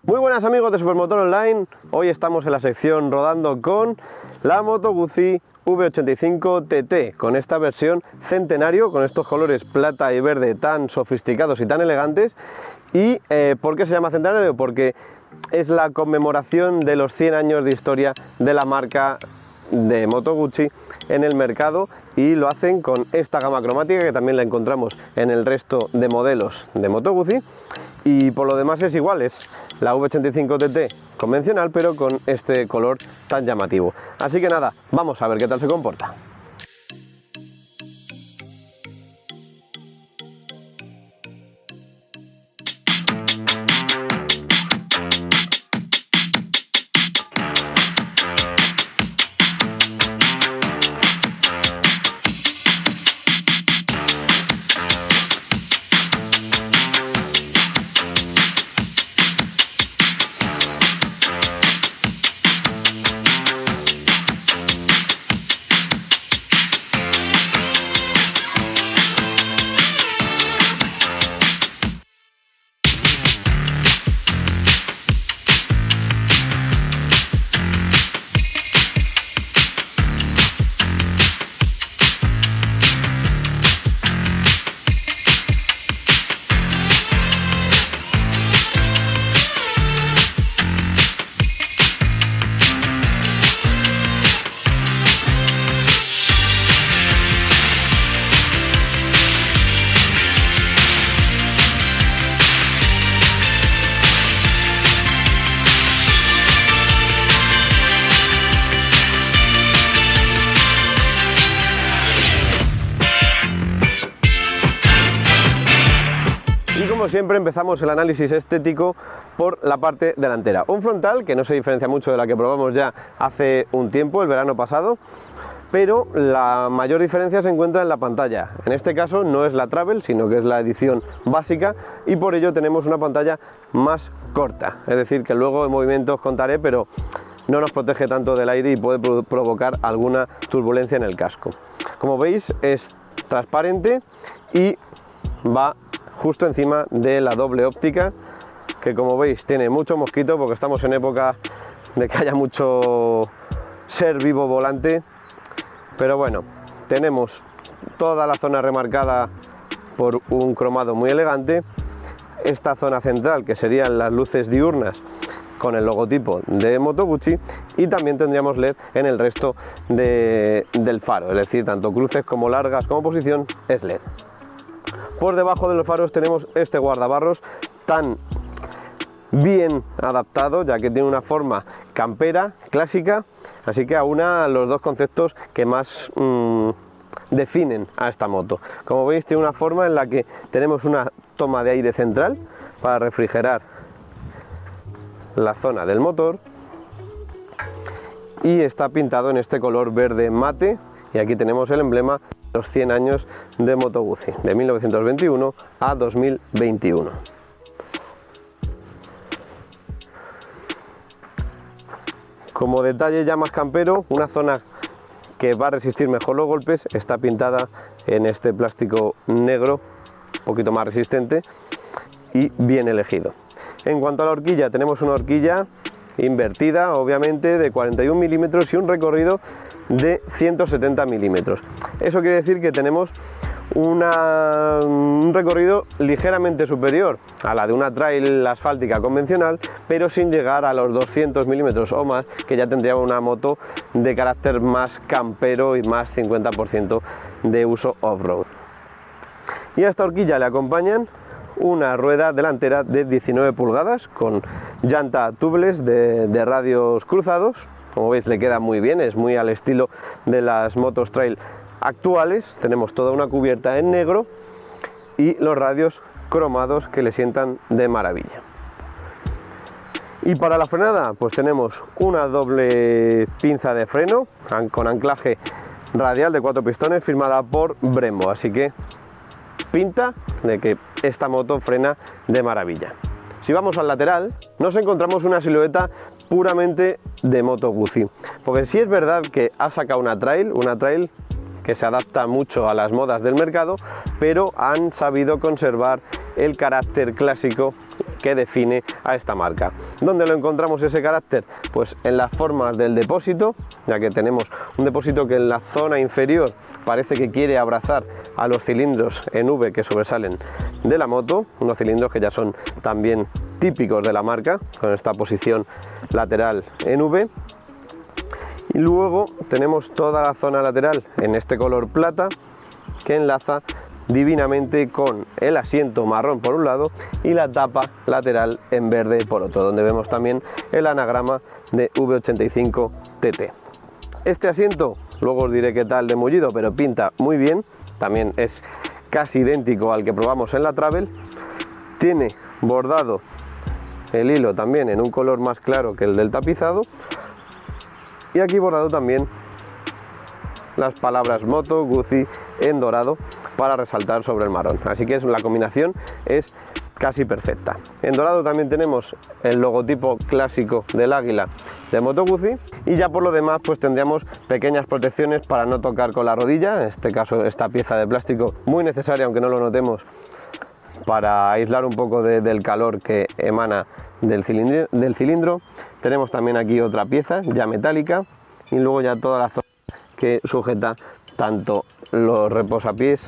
Muy buenas amigos de Supermotor Online, hoy estamos en la sección rodando con la Moto Guzzi V85 TT, con esta versión centenario, con estos colores plata y verde tan sofisticados y tan elegantes. ¿Y por qué se llama centenario? Porque es la conmemoración de los 100 años de historia de la marca de Moto Guzzi en el mercado, y lo hacen con esta gama cromática que también la encontramos en el resto de modelos de Moto Guzzi, y por lo demás es igual, es la V85 TT convencional pero con este color tan llamativo. Así que nada, vamos a ver qué tal se comporta. Como siempre, empezamos el análisis estético por la parte delantera. Un frontal que no se diferencia mucho de la que probamos ya hace un tiempo, el verano pasado, pero la mayor diferencia se encuentra en la pantalla. En este caso no es la Travel, sino que es la edición básica, y por ello tenemos una pantalla más corta. Es decir, que luego en movimientos contaré, pero no nos protege tanto del aire y puede provocar alguna turbulencia en el casco. Como veis, es transparente y va justo encima de la doble óptica, que como veis tiene mucho mosquito porque estamos en época de que haya mucho ser vivo volante, pero bueno, tenemos toda la zona remarcada por un cromado muy elegante, esta zona central que serían las luces diurnas con el logotipo de Moto Guzzi, y también tendríamos LED en el resto del faro, es decir, tanto cruces como largas como posición es LED. Por debajo de los faros tenemos este guardabarros tan bien adaptado, ya que tiene una forma campera, clásica, así que aúna los dos conceptos que más definen a esta moto. Como veis, tiene una forma en la que tenemos una toma de aire central para refrigerar la zona del motor, y está pintado en este color verde mate, y aquí tenemos el emblema de los 100 años de Moto Guzzi, de 1921 a 2021. Como detalle ya más campero, una zona que va a resistir mejor los golpes está pintada en este plástico negro, un poquito más resistente y bien elegido. En cuanto a la horquilla, tenemos una horquilla invertida, obviamente, de 41 milímetros y un recorrido de 170 milímetros. Eso quiere decir que tenemos un recorrido ligeramente superior a la de una trail asfáltica convencional, pero sin llegar a los 200 milímetros o más, que ya tendría una moto de carácter más campero y más 50% de uso off-road. Y a esta horquilla le acompañan una rueda delantera de 19 pulgadas con llanta tubeless de radios cruzados. Como veis, le queda muy bien, es muy al estilo de las motos trail actuales. Tenemos toda una cubierta en negro y los radios cromados que le sientan de maravilla. Y para la frenada, pues tenemos una doble pinza de freno con anclaje radial de 4 pistones firmada por Brembo, así que pinta de que esta moto frena de maravilla. Si vamos al lateral, nos encontramos una silueta puramente de Moto Guzzi, porque sí es verdad que ha sacado una trail que se adapta mucho a las modas del mercado, pero han sabido conservar el carácter clásico que define a esta marca. ¿Dónde lo encontramos ese carácter? Pues en las formas del depósito, ya que tenemos un depósito que en la zona inferior parece que quiere abrazar a los cilindros en V que sobresalen de la moto, unos cilindros que ya son también típicos de la marca, con esta posición lateral en V. Y luego tenemos toda la zona lateral en este color plata que enlaza divinamente con el asiento marrón por un lado y la tapa lateral en verde por otro, donde vemos también el anagrama de V85 TT. Este asiento, luego os diré qué tal de mullido, pero pinta muy bien, también es casi idéntico al que probamos en la Travel. Tiene bordado el hilo también en un color más claro que el del tapizado, y aquí bordado también las palabras Moto Guzzi en dorado para resaltar sobre el marrón, así que la combinación es casi perfecta. En dorado también tenemos el logotipo clásico del águila de Moto Guzzi, y ya por lo demás pues tendríamos pequeñas protecciones para no tocar con la rodilla, en este caso esta pieza de plástico muy necesaria, aunque no lo notemos, para aislar un poco del calor que emana del cilindro. Tenemos también aquí otra pieza ya metálica, y luego ya toda la zona que sujeta tanto los reposapiés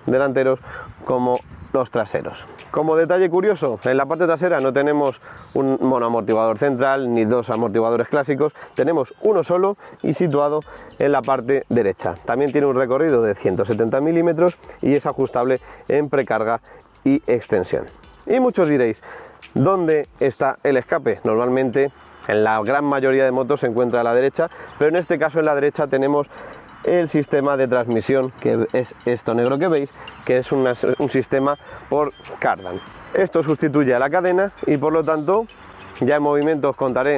delanteros como los traseros. Como detalle curioso, en la parte trasera no tenemos un monoamortiguador central ni dos amortiguadores clásicos, tenemos uno solo y situado en la parte derecha. También tiene un recorrido de 170 milímetros y es ajustable en precarga y extensión. Y muchos diréis, ¿dónde está el escape? Normalmente en la gran mayoría de motos se encuentra a la derecha, pero en este caso en la derecha tenemos el sistema de transmisión, que es esto negro que veis, que es un sistema por cardan. Esto sustituye a la cadena y por lo tanto ya en movimiento os contaré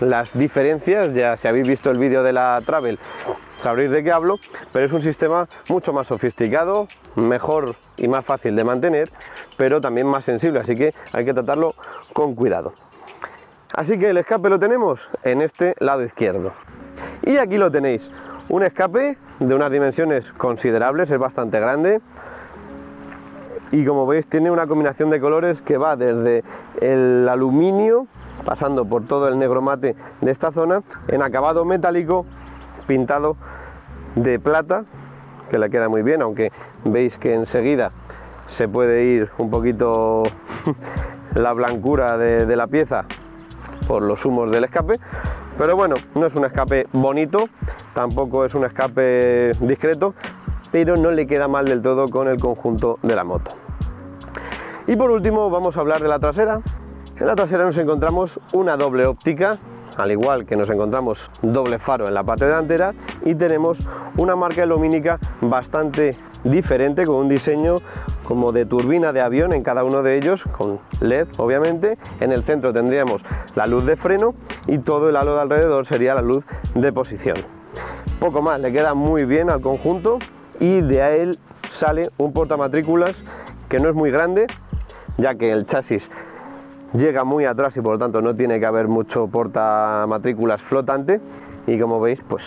las diferencias. Ya si habéis visto el vídeo de la Travel sabréis de qué hablo, pero es un sistema mucho más sofisticado, mejor y más fácil de mantener, pero también más sensible, así que hay que tratarlo con cuidado. Así que el escape lo tenemos en este lado izquierdo, y aquí lo tenéis, un escape de unas dimensiones considerables, es bastante grande, y como veis tiene una combinación de colores que va desde el aluminio, pasando por todo el negro mate de esta zona, en acabado metálico, pintado de plata, que le queda muy bien, aunque veis que enseguida se puede ir un poquito la blancura de la pieza por los humos del escape, pero bueno, no es un escape bonito, tampoco es un escape discreto, pero no le queda mal del todo con el conjunto de la moto. Y por último vamos a hablar de la trasera. En la trasera nos encontramos una doble óptica, al igual que nos encontramos doble faro en la parte delantera, y tenemos una marca lumínica bastante diferente, con un diseño como de turbina de avión en cada uno de ellos, con LED obviamente. En el centro tendríamos la luz de freno y todo el halo de alrededor sería la luz de posición. Poco más, le queda muy bien al conjunto, y de él sale un portamatrículas que no es muy grande, ya que el chasis llega muy atrás y por lo tanto no tiene que haber mucho portamatrículas flotante, y como veis pues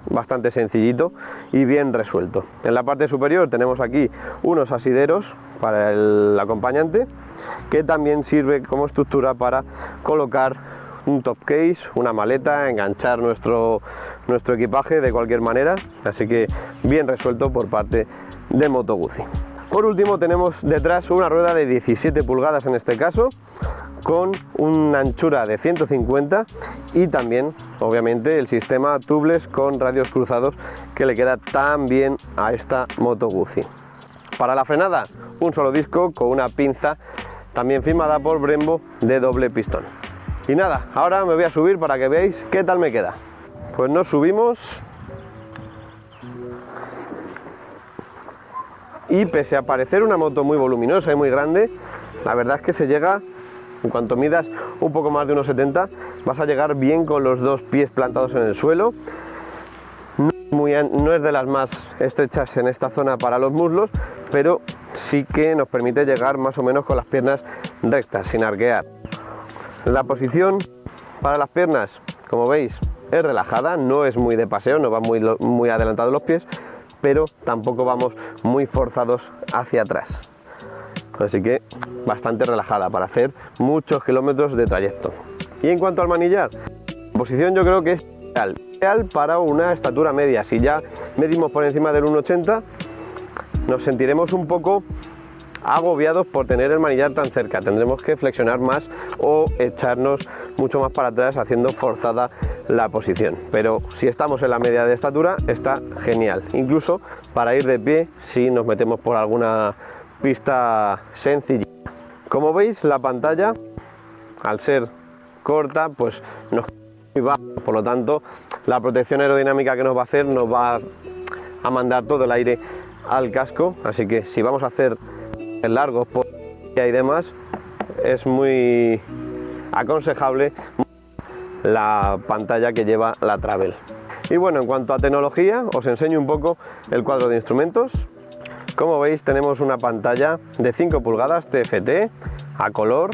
bastante sencillito y bien resuelto. En la parte superior tenemos aquí unos asideros para el acompañante, que también sirve como estructura para colocar un top case, una maleta, enganchar nuestro equipaje de cualquier manera, así que bien resuelto por parte de Moto Guzzi. Por último tenemos detrás una rueda de 17 pulgadas en este caso, con una anchura de 150, y también obviamente el sistema tubeless con radios cruzados que le queda tan bien a esta Moto Guzzi. Para la frenada, un solo disco con una pinza también firmada por Brembo de doble pistón. Y nada, ahora me voy a subir para que veáis qué tal me queda. Pues nos subimos, y pese a parecer una moto muy voluminosa y muy grande, la verdad es que se llega, en cuanto midas un poco más de 1,70, vas a llegar bien con los dos pies plantados en el suelo. No es de las más estrechas en esta zona para los muslos, pero sí que nos permite llegar más o menos con las piernas rectas, sin arquear. La posición para las piernas, como veis, es relajada, no es muy de paseo, no va muy adelantados los pies, pero tampoco vamos muy forzados hacia atrás. así que bastante relajada para hacer muchos kilómetros de trayecto. Y en cuanto al manillar, la posición yo creo que es ideal para una estatura media. Si ya medimos por encima del 1,80, nos sentiremos un poco agobiados por tener el manillar tan cerca, tendremos que flexionar más o echarnos mucho más para atrás haciendo forzada la posición, pero si estamos en la media de estatura está genial, incluso para ir de pie si nos metemos por alguna pista sencilla. Como veis, la pantalla, al ser corta, pues nos va, por lo tanto la protección aerodinámica que nos va a hacer nos va a mandar todo el aire al casco, así que si vamos a hacer largos por y demás, es muy aconsejable la pantalla que lleva la Travel. Y bueno, en cuanto a tecnología, os enseño un poco el cuadro de instrumentos. Como veis, tenemos una pantalla de 5 pulgadas TFT a color,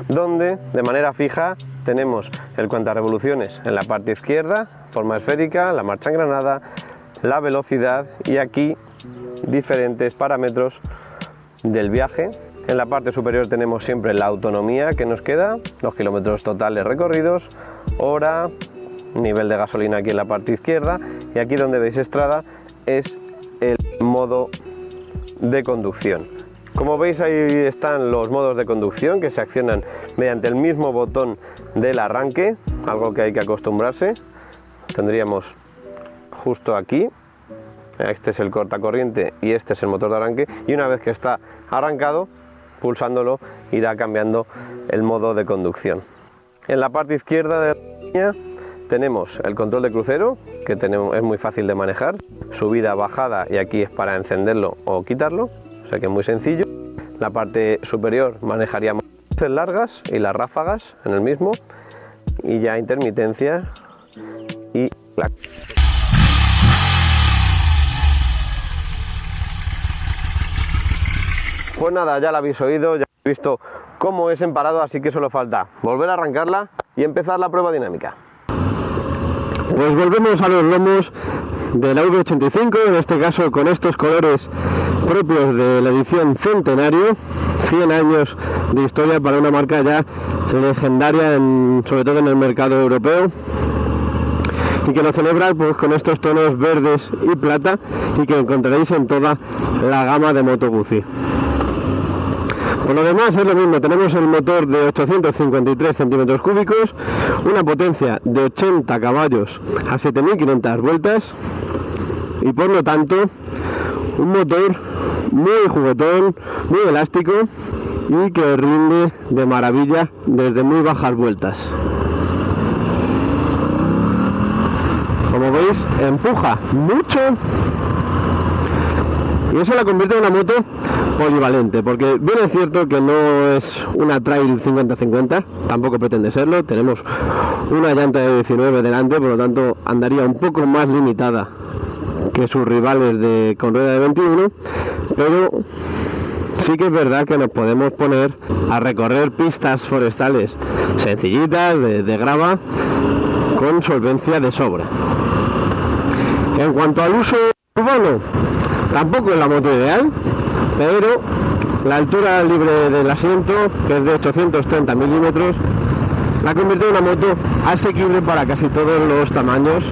donde de manera fija tenemos el cuentarevoluciones en la parte izquierda, forma esférica, la marcha engranada, la velocidad y aquí diferentes parámetros del viaje. En la parte superior tenemos siempre la autonomía que nos queda, los kilómetros totales recorridos, hora, nivel de gasolina aquí en la parte izquierda, y aquí donde veis Strada es el modo de conducción. Como veis, ahí están los modos de conducción que se accionan mediante el mismo botón del arranque, algo que hay que acostumbrarse. Tendríamos justo aquí, este es el cortacorriente y este es el motor de arranque, y una vez que está arrancado, pulsándolo irá cambiando el modo de conducción. En la parte izquierda de la línea tenemos el control de crucero, que es muy fácil de manejar, subida, bajada, y aquí es para encenderlo o quitarlo, o sea que es muy sencillo. La parte superior manejaríamos luces largas y las ráfagas en el mismo, y ya intermitencia y la... Pues nada, ya la habéis oído, ya habéis visto cómo es en parado, así que solo falta volver a arrancarla y empezar la prueba dinámica. Pues volvemos a los lomos de la V85, en este caso con estos colores propios de la edición Centenario, 100 años de historia para una marca ya legendaria, sobre todo en el mercado europeo, y que lo celebra pues con estos tonos verdes y plata, y que encontraréis en toda la gama de Moto Guzzi. Por lo demás es lo mismo, tenemos el motor de 853 centímetros cúbicos, una potencia de 80 caballos a 7500 vueltas, y por lo tanto un motor muy juguetón, muy elástico y que rinde de maravilla desde muy bajas vueltas. Como veis, empuja mucho y eso la convierte en una moto polivalente, porque bien es cierto que no es una trail 50-50, tampoco pretende serlo, tenemos una llanta de 19 delante, por lo tanto andaría un poco más limitada que sus rivales con rueda de 21, pero sí que es verdad que nos podemos poner a recorrer pistas forestales sencillitas, de grava, con solvencia de sobra. En cuanto al uso urbano, tampoco es la moto ideal, pero la altura libre del asiento, que es de 830 milímetros, la convierte en una moto asequible para casi todos los tamaños.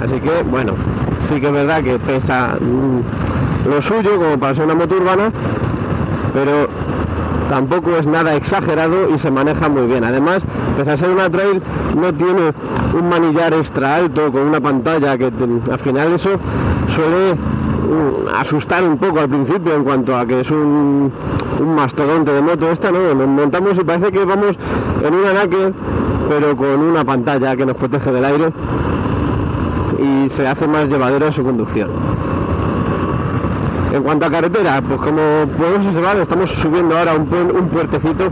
Así que, bueno, sí que es verdad que pesa lo suyo como para ser una moto urbana, pero tampoco es nada exagerado y se maneja muy bien. Además, pese a ser una trail, no tiene un manillar extra alto con una pantalla que al final eso suele asustar un poco al principio en cuanto a que es un mastodonte de moto. Esta no, nos montamos y parece que vamos en una Naked, pero con una pantalla que nos protege del aire y se hace más llevadera su conducción. En cuanto a carretera, pues como podemos observar, estamos subiendo ahora un puertecito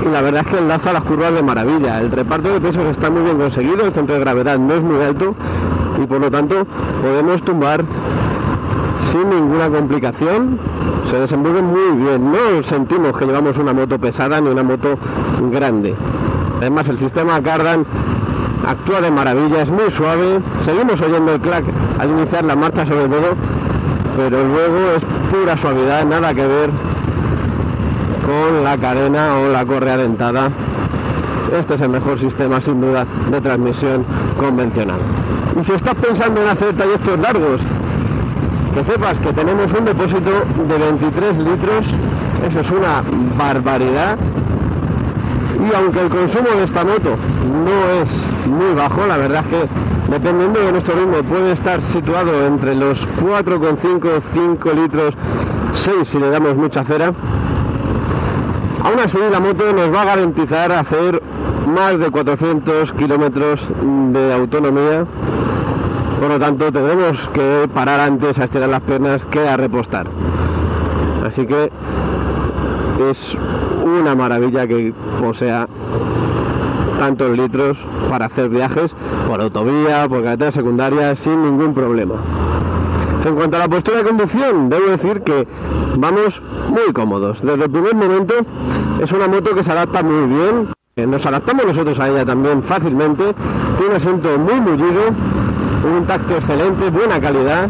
y la verdad es que enlaza las curvas de maravilla. El reparto de pesos está muy bien conseguido, el centro de gravedad no es muy alto y por lo tanto podemos tumbar sin ninguna complicación. Se desenvuelve muy bien, no sentimos que llevamos una moto pesada ni una moto grande. Además, el sistema Cardan actúa de maravilla, es muy suave, seguimos oyendo el clac al iniciar la marcha sobre todo, pero luego es pura suavidad, nada que ver con la cadena o la correa dentada. Este es el mejor sistema sin duda de transmisión convencional. Y si estás pensando en hacer trayectos largos, que sepas que tenemos un depósito de 23 litros, eso es una barbaridad. Y aunque el consumo de esta moto no es muy bajo, la verdad es que dependiendo de nuestro ritmo puede estar situado entre los 4,5, 5 litros, 6 si le damos mucha cera. Aún así la moto nos va a garantizar hacer más de 400 kilómetros de autonomía, por lo tanto tendremos que parar antes a estirar las piernas que a repostar. Así que es una maravilla que posea tantos litros para hacer viajes por autovía, por carretera secundaria sin ningún problema. En cuanto a la postura de conducción, debo decir que vamos muy cómodos. Desde el primer momento es una moto que se adapta muy bien, nos adaptamos nosotros a ella también fácilmente, tiene un asiento muy mullido, un tacto excelente, buena calidad,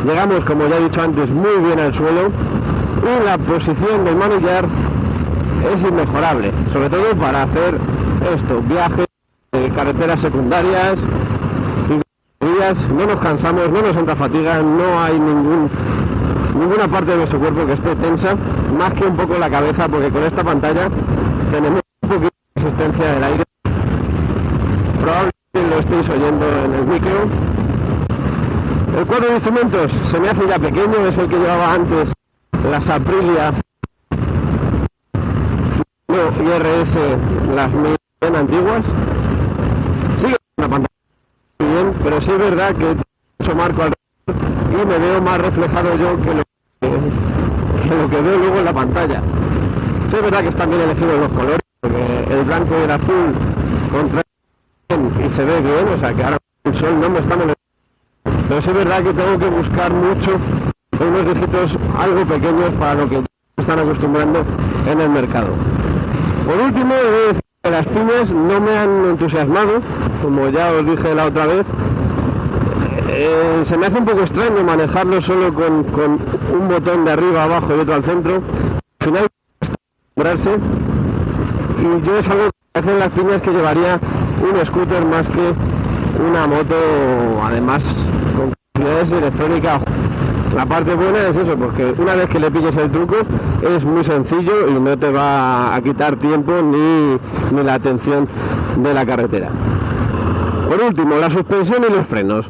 llegamos, como ya he dicho antes, muy bien al suelo y la posición del manillar es inmejorable, sobre todo para hacer esto, viajes, carreteras secundarias, no nos cansamos, no nos entra fatiga, no hay ninguna parte de nuestro cuerpo que esté tensa, más que un poco la cabeza, porque con esta pantalla tenemos un poquito de resistencia del aire. Probablemente lo estéis oyendo en el micro. El cuadro de instrumentos se me hace ya pequeño, es el que llevaba antes las Aprilia y RS, las bien antiguas. Sigue una pantalla bien, pero sí es verdad que he hecho marco alrededor y me veo más reflejado yo que lo que veo luego en la pantalla. Sí es verdad que están bien elegidos los colores, porque el blanco y el azul contrastan y se ve bien, o sea que ahora el sol no me está molestando. Pero sí es verdad que tengo que buscar mucho unos dígitos algo pequeños para lo que me están acostumbrando en el mercado. Por último, he de decir que las piñas no me han entusiasmado, como ya os dije la otra vez. Se me hace un poco extraño manejarlo solo con un botón de arriba, abajo y otro al centro. Al final, acostumbrarse. Y yo es algo que hacen las piñas que llevaría un scooter más que una moto, además con capacidades electrónicas. La parte buena es eso, porque una vez que le pilles el truco es muy sencillo y no te va a quitar tiempo ni la atención de la carretera. Por último, la suspensión y los frenos.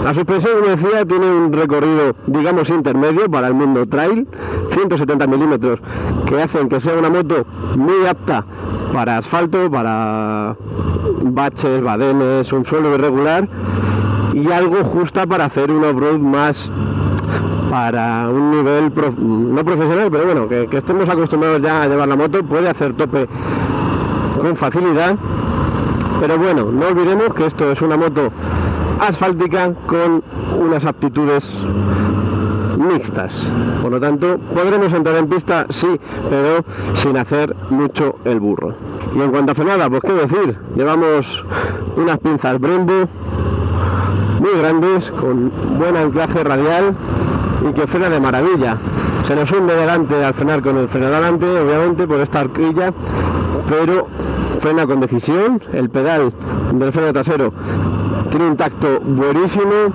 La suspensión, como decía, tiene un recorrido, digamos, intermedio para el mundo trail, 170 milímetros, que hacen que sea una moto muy apta para asfalto, para baches, badenes, un suelo irregular, y algo justa para hacer un off-road más para un nivel no profesional, pero bueno, que estemos acostumbrados ya a llevar la moto. Puede hacer tope con facilidad, pero bueno, no olvidemos que esto es una moto asfáltica con unas aptitudes mixtas, por lo tanto podremos entrar en pista, sí, pero sin hacer mucho el burro. Y en cuanto a frenada, pues qué decir, llevamos unas pinzas Brembo muy grandes, con buen anclaje radial y que frena de maravilla. Se nos hunde delante al frenar con el freno de delante, obviamente por esta horquilla, pero frena con decisión. El pedal del freno trasero tiene un tacto buenísimo.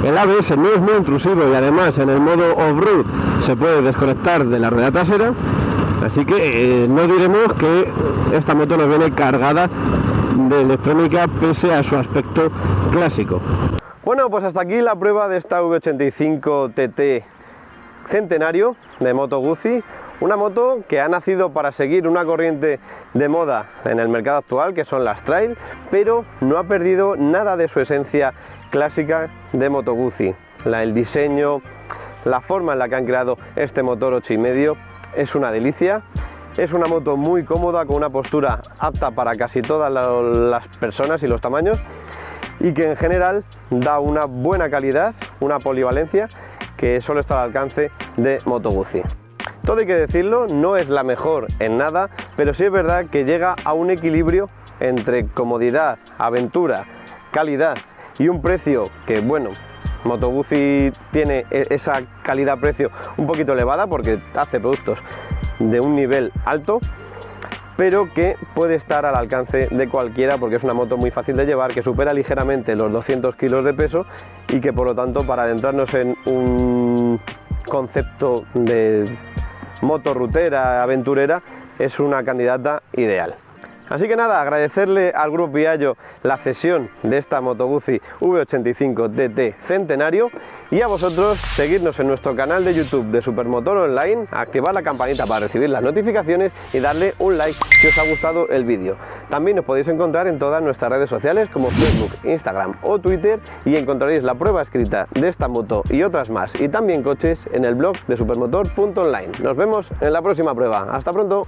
El ABS no es muy intrusivo y además en el modo off-road se puede desconectar de la rueda trasera, así que no diremos que esta moto nos viene cargada de electrónica pese a su aspecto clásico. Bueno, pues hasta aquí la prueba de esta V85 TT Centenario de Moto Guzzi, una moto que ha nacido para seguir una corriente de moda en el mercado actual, que son las trail, pero no ha perdido nada de su esencia clásica de Moto Guzzi. El diseño, la forma en la que han creado este motor 8,5 es una delicia. Es una moto muy cómoda, con una postura apta para casi todas las personas y los tamaños, y que en general da una buena calidad, una polivalencia que solo está al alcance de Moto Guzzi. Todo hay que decirlo, no es la mejor en nada, pero sí es verdad que llega a un equilibrio entre comodidad, aventura, calidad y un precio que, bueno, Moto Guzzi tiene esa calidad-precio un poquito elevada porque hace productos de un nivel alto, pero que puede estar al alcance de cualquiera porque es una moto muy fácil de llevar, que supera ligeramente los 200 kilos de peso y que por lo tanto, para adentrarnos en un concepto de moto rutera, aventurera, es una candidata ideal. Así que nada, agradecerle al Grupo Piaggio la cesión de esta Moto Guzzi V85 TT Centenario y a vosotros seguirnos en nuestro canal de YouTube de Supermotor Online, activar la campanita para recibir las notificaciones y darle un like si os ha gustado el vídeo. También nos podéis encontrar en todas nuestras redes sociales como Facebook, Instagram o Twitter y encontraréis la prueba escrita de esta moto y otras más y también coches en el blog de supermotor.online. Nos vemos en la próxima prueba. ¡Hasta pronto!